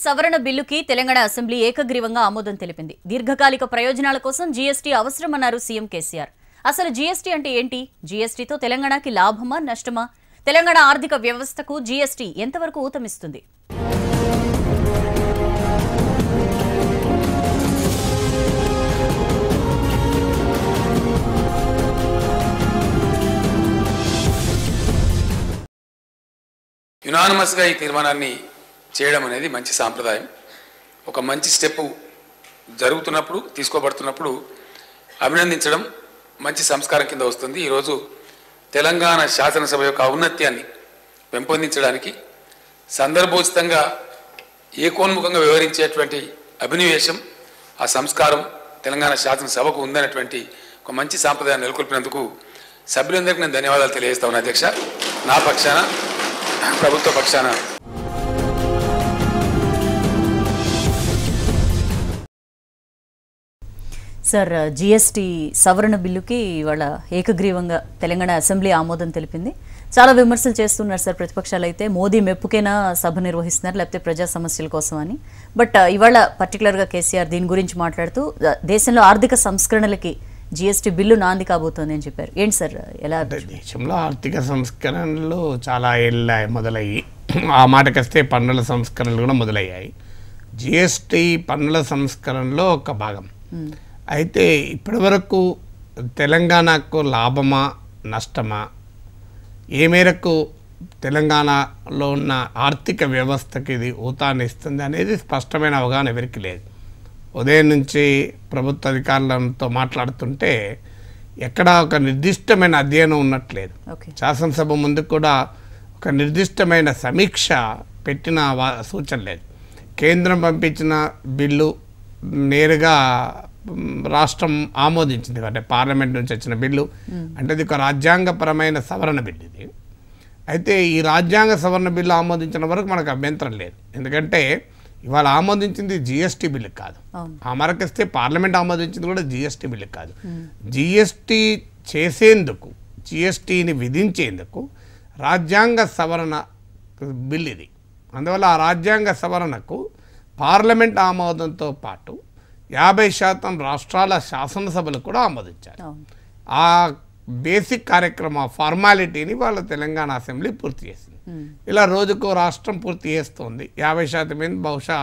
సవరణ బిల్లుకి తెలంగాణ అసెంబ్లీ ఏకగ్రీవంగా ఆమోదం తెలిపింది. దీర్ఘకాలిక ప్రయోజనాల కోసం జీఎస్టీ అవసరమన్నారు సీఎం కేసీఆర్. అసలు జీఎస్టీ అంటే ఏంటి? జీఎస్టీతో తెలంగాణకి లాభమా నష్టమా? తెలంగాణ ఆర్థిక వ్యవస్థకు జీఎస్టీ ఎంతవరకు ఊతమిస్తుంది? యునానిమస్గా ఈ తీర్మానాన్ని చేయడం అనేది మంచి సాంప్రదాయం. ఒక మంచి స్టెప్ జరుగుతున్నప్పుడు తీసుకోబడుతున్నప్పుడు అభినందించడం మంచి సంస్కారం కింద వస్తుంది. ఈరోజు తెలంగాణ శాసనసభ యొక్క ఔన్నత్యాన్ని పెంపొందించడానికి సందర్భోచితంగా ఏకోన్ముఖంగా వ్యవహరించేటువంటి అభినవేశం, ఆ సంస్కారం తెలంగాణ శాసనసభకు ఉందనేటువంటి ఒక మంచి సాంప్రదాయాన్ని నెలకొల్పినందుకు సభ్యులందరికీ నేను ధన్యవాదాలు తెలియజేస్తా ఉన్నా అధ్యక్ష. నా పక్షాన, ప్రభుత్వ పక్షాన. సార్, జీఎస్టీ సవరణ బిల్లుకి ఇవాళ ఏకగ్రీవంగా తెలంగాణ అసెంబ్లీ ఆమోదం తెలిపింది. చాలా విమర్శలు చేస్తున్నారు సార్ ప్రతిపక్షాలు అయితే, మోదీ మెప్పుకైనా సభ నిర్వహిస్తున్నారు లేకపోతే ప్రజా సమస్యల కోసం అని. బట్ ఇవాళ పర్టికులర్గా కేసీఆర్ దీని గురించి మాట్లాడుతూ దేశంలో ఆర్థిక సంస్కరణలకి జీఎస్టీ బిల్లు నాంది కాబోతోంది అని చెప్పారు. ఏంటి సార్, ఎలా? దేశంలో ఆర్థిక సంస్కరణలు చాలా ఏళ్ళ మొదలయ్యి, ఆ మాటకొస్తే పన్నుల సంస్కరణలు కూడా మొదలయ్యాయి. జిఎస్టీ పన్నుల సంస్కరణలో ఒక భాగం. అయితే ఇప్పటి వరకు తెలంగాణకు లాభమా నష్టమా, ఏ మేరకు తెలంగాణలో ఉన్న ఆర్థిక వ్యవస్థకి ఇది ఊతాన్ని ఇస్తుంది అనేది స్పష్టమైన అవగాహన ఎవరికి లేదు. ఉదయం నుంచి ప్రభుత్వ అధికారులతో మాట్లాడుతుంటే ఎక్కడా ఒక నిర్దిష్టమైన అధ్యయనం ఉన్నట్లేదు. శాసనసభ ముందు కూడా ఒక నిర్దిష్టమైన సమీక్ష పెట్టిన సూచన లేదు. కేంద్రం పంపించిన బిల్లు నేరుగా రాష్ట్రం ఆమోదించింది అంటే పార్లమెంట్ నుంచి వచ్చిన బిల్లు అంటే ఇది ఒక రాజ్యాంగపరమైన సవరణ బిల్లు ఇది. అయితే ఈ రాజ్యాంగ సవరణ బిల్లు ఆమోదించిన వరకు మనకు అభ్యంతరం లేదు. ఎందుకంటే ఇవాళ ఆమోదించింది జిఎస్టీ బిల్లు కాదు. ఆ మరకిస్తే పార్లమెంట్ ఆమోదించింది కూడా జిఎస్టీ బిల్లు కాదు. జిఎస్టీ చేసేందుకు, జిఎస్టీని విధించేందుకు రాజ్యాంగ సవరణ బిల్ ఇది. అందువల్ల ఆ రాజ్యాంగ సవరణకు పార్లమెంట్ ఆమోదంతో పాటు 50% రాష్ట్రాల శాసనసభలు కూడా ఆమోదించారు. ఆ బేసిక్ కార్యక్రమ ఫార్మాలిటీని వాళ్ళ తెలంగాణ అసెంబ్లీ పూర్తి చేసింది. ఇలా రోజుకో రాష్ట్రం పూర్తి చేస్తుంది. 50% మీద బహుశా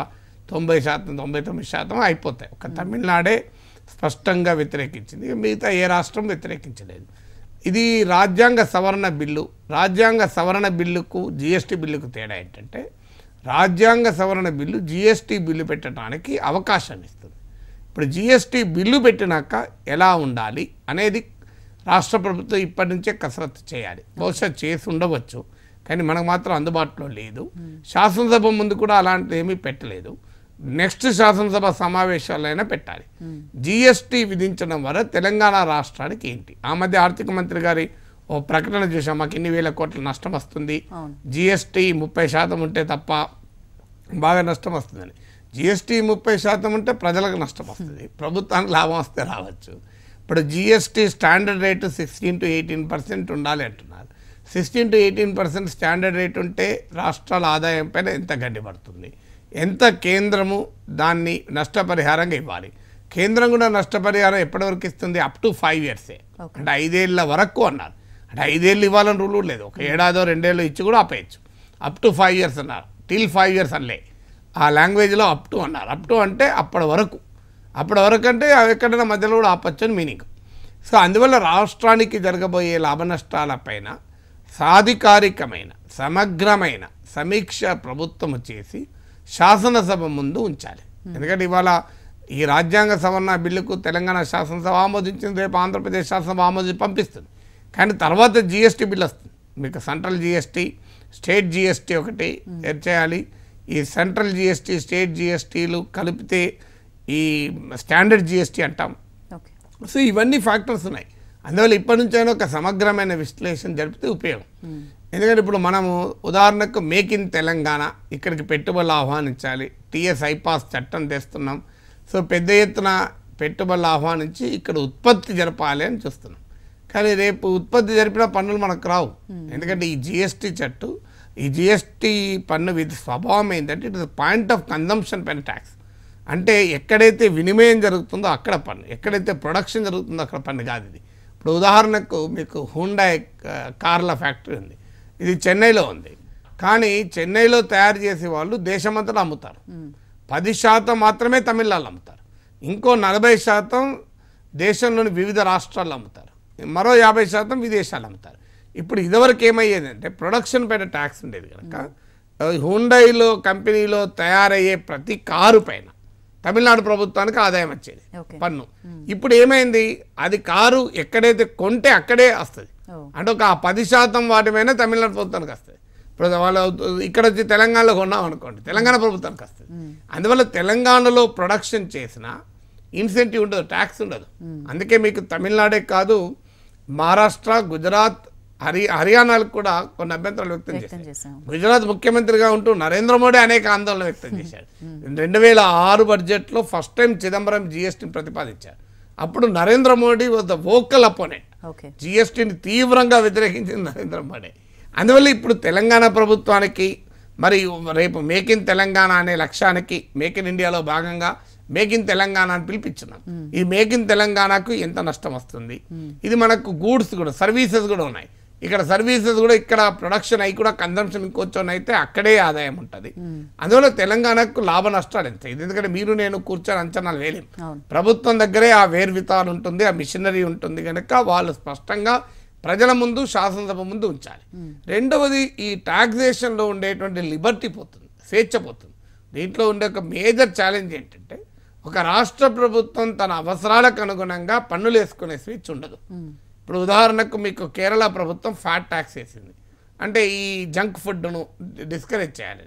90%, 99% అయిపోతాయి. ఒక తమిళనాడే స్పష్టంగా వ్యతిరేకించింది, మిగతా ఏ రాష్ట్రం వ్యతిరేకించలేదు. ఇది రాజ్యాంగ సవరణ బిల్లు. రాజ్యాంగ సవరణ బిల్లుకు జిఎస్టీ బిల్లుకు తేడా ఏంటంటే, రాజ్యాంగ సవరణ బిల్లు జిఎస్టీ బిల్లు పెట్టడానికి అవకాశాన్ని ఇస్తుంది. ఇప్పుడు జిఎస్టీ బిల్లు పెట్టినాక ఎలా ఉండాలి అనేది రాష్ట్ర ప్రభుత్వం ఇప్పటి నుంచే కసరత్తు చేయాలి. బహుశా చేసి ఉండవచ్చు, కానీ మనకు మాత్రం అందుబాటులో లేదు. శాసనసభ ముందు కూడా అలాంటిది ఏమీ పెట్టలేదు. నెక్స్ట్ శాసనసభ సమావేశాలైనా పెట్టాలి. జిఎస్టీ విధించడం వల్ల తెలంగాణ రాష్ట్రానికి ఏంటి? ఆ మధ్య ఆర్థిక మంత్రి గారి ఓ ప్రకటన చూసాం, మాకు ఇన్ని వేల కోట్ల నష్టం వస్తుంది, జిఎస్టీ 30% ఉంటే తప్ప బాగా నష్టం వస్తుందని. జిఎస్టీ 30% ఉంటే ప్రజలకు నష్టం వస్తుంది, ప్రభుత్వానికి లాభం వస్తే రావచ్చు. ఇప్పుడు జిఎస్టీ స్టాండర్డ్ రేటు 16 to 18% ఉండాలి అంటున్నారు. 16 to 18% స్టాండర్డ్ రేట్ ఉంటే రాష్ట్రాల ఆదాయం పైన ఎంత గడ్డిపడుతుంది, ఎంత కేంద్రము దాన్ని నష్టపరిహారంగా ఇవ్వాలి. కేంద్రం కూడా నష్టపరిహారం ఎప్పటివరకు ఇస్తుంది? Up to 5 years. అంటే 5 ఏళ్ళ వరకు అన్నారు. అంటే 5 ఏళ్ళు ఇవ్వాలని రూలు లేదు, ఒక ఏడాదో 2 ఏళ్ళు ఇచ్చి కూడా ఆపేయచ్చు. అప్ టు 5 years అన్నారు, టిల్ 5 years అనలే. ఆ లాంగ్వేజ్లో అప్ టు అన్నారు. అప్ టు అంటే అప్పటి వరకు అంటే ఎక్కడైనా మధ్యలో కూడా ఆపచ్చు అని మీనింగ్. సో అందువల్ల రాష్ట్రానికి జరగబోయే లాభ నష్టాలపైన సాధికారికమైన సమగ్రమైన సమీక్ష ప్రభుత్వం చేసి శాసనసభ ముందు ఉంచాలి. ఎందుకంటే ఇవాళ ఈ రాజ్యాంగ సవరణ బిల్లుకు తెలంగాణ శాసనసభ ఆమోదించింది, రేపు ఆంధ్రప్రదేశ్ శాసనసభ ఆమోదించి పంపిస్తుంది. కానీ తర్వాత జిఎస్టీ బిల్లు వస్తుంది. మీకు సెంట్రల్ జిఎస్టీ, స్టేట్ జిఎస్టీ ఒకటి చేయాలి. ఈ సెంట్రల్ జిఎస్టీ, స్టేట్ జిఎస్టీలు కలిపితే ఈ స్టాండర్డ్ జిఎస్టీ అంటాం. సో ఇవన్నీ ఫ్యాక్టర్స్ ఉన్నాయి. అందువల్ల ఇప్పటి నుంచైనా ఒక సమగ్రమైన విశ్లేషణ జరిపితే ఉపయోగం. ఎందుకంటే ఇప్పుడు మనము ఉదాహరణకు మేక్ ఇన్ తెలంగాణ, ఇక్కడికి పెట్టుబడులు ఆహ్వానించాలి, టీఎస్ ఐపాస్ చట్టం తెస్తున్నాం. సో పెద్ద ఎత్తున పెట్టుబడులు ఆహ్వానించి ఇక్కడ ఉత్పత్తి జరపాలి అని చూస్తున్నాం. కానీ రేపు ఉత్పత్తి జరిపిన పన్నులు మనకు రావు. ఎందుకంటే ఈ జిఎస్టీ చట్టు ఈ జిఎస్టీ పన్ను స్వభావం ఏంటంటే it is point of consumption పైన ట్యాక్స్. అంటే ఎక్కడైతే వినిమయం జరుగుతుందో అక్కడ పన్ను, ఎక్కడైతే ప్రొడక్షన్ జరుగుతుందో అక్కడ పన్ను కాదు ఇది. ఇప్పుడు ఉదాహరణకు మీకు హుండాయ్ కార్ల ఫ్యాక్టరీ ఉంది, ఇది చెన్నైలో ఉంది. కానీ చెన్నైలో తయారు చేసే వాళ్ళు దేశమంతటా అమ్ముతారు. 10% మాత్రమే తమిళనాడులో అమ్ముతారు, ఇంకో 40% దేశంలోని వివిధ రాష్ట్రాల్లో అమ్ముతారు, మరో 50% విదేశాలు అమ్ముతారు. ఇప్పుడు ఇదివరకు ఏమయ్యేది అంటే ప్రొడక్షన్ పైన ట్యాక్స్ ఉండేది కనుక హుండాయిలో కంపెనీలో తయారయ్యే ప్రతి కారు పైన తమిళనాడు ప్రభుత్వానికి ఆదాయం వచ్చేది పన్ను. ఇప్పుడు ఏమైంది, అది కారు ఎక్కడైతే కొంటే అక్కడే వస్తుంది. అంటే ఒక 10% వాటి పైన తమిళనాడు ప్రభుత్వానికి వస్తుంది. ఇప్పుడు వాళ్ళు ఇక్కడ వచ్చి తెలంగాణలో కొన్నాం అనుకోండి, తెలంగాణ ప్రభుత్వానికి వస్తుంది. అందువల్ల తెలంగాణలో ప్రొడక్షన్ చేసిన ఇన్సెంటివ్ ఉండదు, ట్యాక్స్ ఉండదు. అందుకే మీకు తమిళనాడే కాదు, మహారాష్ట్ర, గుజరాత్, హర్యానాలకు కూడా కొన్ని అభ్యంతరాలు వ్యక్తం చేశారు. గుజరాత్ ముఖ్యమంత్రిగా ఉంటూ నరేంద్ర మోడీ అనేక ఆందోళన వ్యక్తం చేశారు. 2006 బడ్జెట్లో ఫస్ట్ టైం చిదంబరం జిఎస్టీని ప్రతిపాదించారు. అప్పుడు Narendra Modi was the vocal opponent, జిఎస్టీని తీవ్రంగా వ్యతిరేకించింది నరేంద్ర మోడీ. అందువల్ల ఇప్పుడు తెలంగాణ ప్రభుత్వానికి మరి రేపు మేక్ ఇన్ తెలంగాణ అనే లక్ష్యానికి మేక్ ఇన్ ఇండియాలో భాగంగా మేక్ ఇన్ తెలంగాణ అని పిలిపించున్నాం. ఈ మేక్ ఇన్ తెలంగాణకు ఎంత నష్టం వస్తుంది, ఇది మనకు గూడ్స్ కూడా సర్వీసెస్ కూడా ఉన్నాయి. ఇక్కడ సర్వీసెస్ కూడా ఇక్కడ ప్రొడక్షన్ అయి కూడా కన్జంప్షన్ ఇంకొచ్చని అయితే అక్కడే ఆదాయం ఉంటుంది. అందువల్ల తెలంగాణకు లాభ నష్టాలు ఎంత, ఎందుకంటే మీరు నేను కూర్చొని అంచనాలు వేయలేం. ప్రభుత్వం దగ్గరే ఆ వేర్వితాలు ఉంటుంది, ఆ మిషనరీ ఉంటుంది కనుక వాళ్ళు స్పష్టంగా ప్రజల ముందు శాసనసభ ముందు ఉంచాలి. రెండవది ఈ టాక్సేషన్లో ఉండేటువంటి లిబర్టీ పోతుంది, స్వేచ్ఛ పోతుంది. దీంట్లో ఉండే ఒక మేజర్ ఛాలెంజ్ ఏంటంటే ఒక రాష్ట్ర ప్రభుత్వం తన అవసరాలకు అనుగుణంగా పన్నులు వేసుకునే స్వేచ్ఛ ఉండదు. ఇప్పుడు ఉదాహరణకు మీకు కేరళ ప్రభుత్వం ఫ్యాట్ ట్యాక్స్ వేసింది, అంటే ఈ జంక్ ఫుడ్ను డిస్కరేజ్ చేయాలి.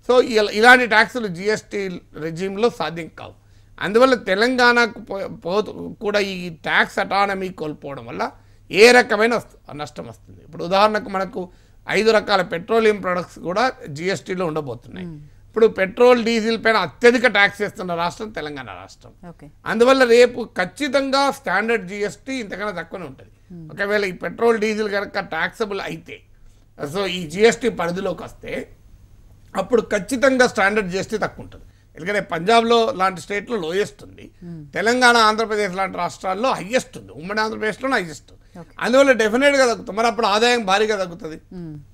సో ఇలాంటి ట్యాక్సులు జిఎస్టీ రెజ్యూమ్లో సాధ్యం కావు. అందువల్ల తెలంగాణకు కూడా ఈ ట్యాక్స్ అటానమీ కోల్పోవడం వల్ల ఏ రకమైన నష్టం వస్తుంది. ఇప్పుడు ఉదాహరణకు మనకు 5 రకాల పెట్రోలియం ప్రొడక్ట్స్ కూడా జిఎస్టీలో ఉండబోతున్నాయి. ఇప్పుడు పెట్రోల్, డీజిల్ పైన అత్యధిక ట్యాక్స్ వేస్తున్న రాష్ట్రం తెలంగాణ రాష్ట్రం. అందువల్ల రేపు ఖచ్చితంగా స్టాండర్డ్ జిఎస్టీ ఇంతకన్నా తక్కువనే ఉంటుంది. ఒకవేళ ఈ పెట్రోల్, డీజిల్ కనుక ట్యాక్సబుల్ అయితే, సో ఈ జిఎస్టీ పరిధిలోకి వస్తే అప్పుడు ఖచ్చితంగా స్టాండర్డ్ జిఎస్టీ తక్కువ ఉంటుంది. ఎందుకంటే పంజాబ్లో లాంటి స్టేట్లో లోయెస్ట్ ఉంది, తెలంగాణ, ఆంధ్రప్రదేశ్ లాంటి రాష్ట్రాల్లో హైయెస్ట్ ఉంది, ఉమ్మడి ఆంధ్రప్రదేశ్లోనే హైయెస్ట్. అందువల్ల డెఫినెట్గా తగ్గుతుంది. మరి అప్పుడు ఆదాయం భారీగా తగ్గుతుంది.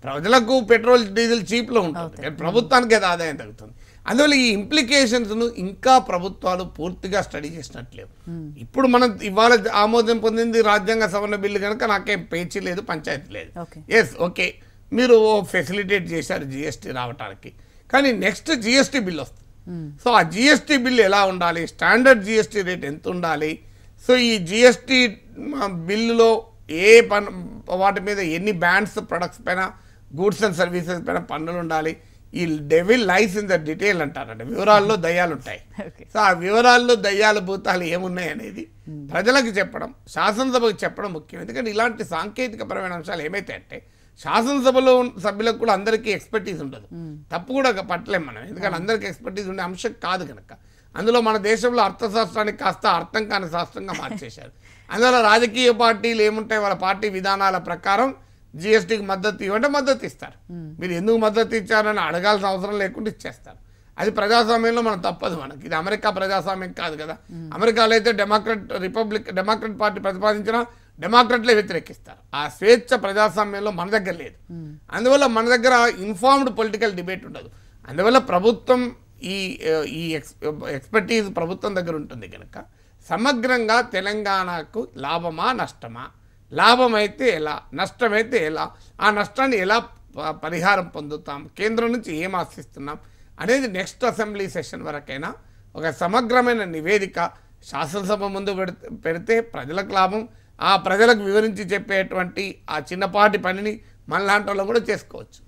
ప్రజలకు పెట్రోల్, డీజిల్ చీప్లో ఉంటుంది, ప్రభుత్వానికి అది ఆదాయం తగ్గుతుంది. అందువల్ల ఈ ఇంప్లికేషన్స్ను ఇంకా ప్రభుత్వాలు పూర్తిగా స్టడీ చేసినట్లేవు. ఇప్పుడు మనం ఇవాళ ఆమోదం పొందింది రాజ్యాంగ సవరణ బిల్లు కనుక నాకేం పేచీ లేదు, పంచాయతీ లేదు. ఎస్, ఓకే, మీరు ఫెసిలిటేట్ చేశారు జిఎస్టీ రావడానికి, కానీ నెక్స్ట్ జిఎస్టీ బిల్ వస్తుంది. సో ఆ జిఎస్టీ బిల్ ఎలా ఉండాలి, స్టాండర్డ్ జిఎస్టీ రేట్ ఎంత ఉండాలి, సో ఈ జిఎస్టీ బిల్లులో ఏ వాటి మీద ఎన్ని బ్యాండ్స్ ప్రొడక్ట్స్ పైన, గూడ్స్ అండ్ సర్వీసెస్ పైన పన్నులు ఉండాలి. ఈ devil lies in the detail అంటారంటే వివరాల్లో దయ్యాలు ఉంటాయి. సో ఆ వివరాల్లో దయ్యాల భూతాలు ఏమున్నాయి అనేది ప్రజలకు చెప్పడం, శాసనసభకు చెప్పడం ముఖ్యం. ఎందుకంటే ఇలాంటి సాంకేతికపరమైన అంశాలు ఏమైతే అంటే శాసనసభలో సభ్యులకు కూడా అందరికీ ఎక్స్పర్టీస్ ఉండదు, తప్పు కూడా పట్టలేం మనం, ఎందుకంటే అందరికీ ఎక్స్పర్టీస్ ఉండే అంశం కాదు కనుక. అందులో మన దేశంలో అర్థశాస్త్రానికి కాస్త అర్థం కాని శాస్త్రంగా మార్చేశారు. అందువల్ల రాజకీయ పార్టీలు ఏముంటాయి, వాళ్ళ పార్టీ విధానాల ప్రకారం జిఎస్టీకి మద్దతు ఇవ్వంటే మద్దతు ఇస్తారు. మీరు ఎందుకు మద్దతు ఇచ్చారని అడగాల్సిన అవసరం లేకుండా ఇచ్చేస్తారు. అది ప్రజాస్వామ్యంలో మనం తప్పదు. మనకి ఇది అమెరికా ప్రజాస్వామ్యం కాదు కదా. అమెరికాలో అయితే డెమోక్రట్ పార్టీ ప్రతిపాదించిన డెమోక్రట్లే వ్యతిరేకిస్తారు. ఆ స్వేచ్ఛ ప్రజాస్వామ్యంలో మన దగ్గర లేదు. అందువల్ల మన దగ్గర ఇన్ఫార్మ్డ్ పొలిటికల్ డిబేట్ ఉండదు. అందువల్ల ప్రభుత్వం ఈ ఎక్స్పర్టీజ్ ప్రభుత్వం దగ్గర ఉంటుంది కనుక సమగ్రంగా తెలంగాణకు లాభమా నష్టమా, లాభమైతే ఎలా, నష్టమైతే ఎలా, ఆ నష్టాన్ని ఎలా పరిహారం పొందుతాం, కేంద్రం నుంచి ఏం ఆశిస్తున్నాం అనేది నెక్స్ట్ అసెంబ్లీ సెషన్ వరకైనా ఒక సమగ్రమైన నివేదిక శాసనసభ ముందు పెడితే ప్రజలకు లాభం. ఆ ప్రజలకు వివరించి చెప్పేటువంటి ఆ చిన్నపాటి పనిని మనలాంటి వాళ్ళు కూడా చేసుకోవచ్చు.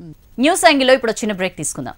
న్యూస్ యాంగిల్లో ఇప్పుడు చిన్న బ్రేక్ తీసుకుందాం.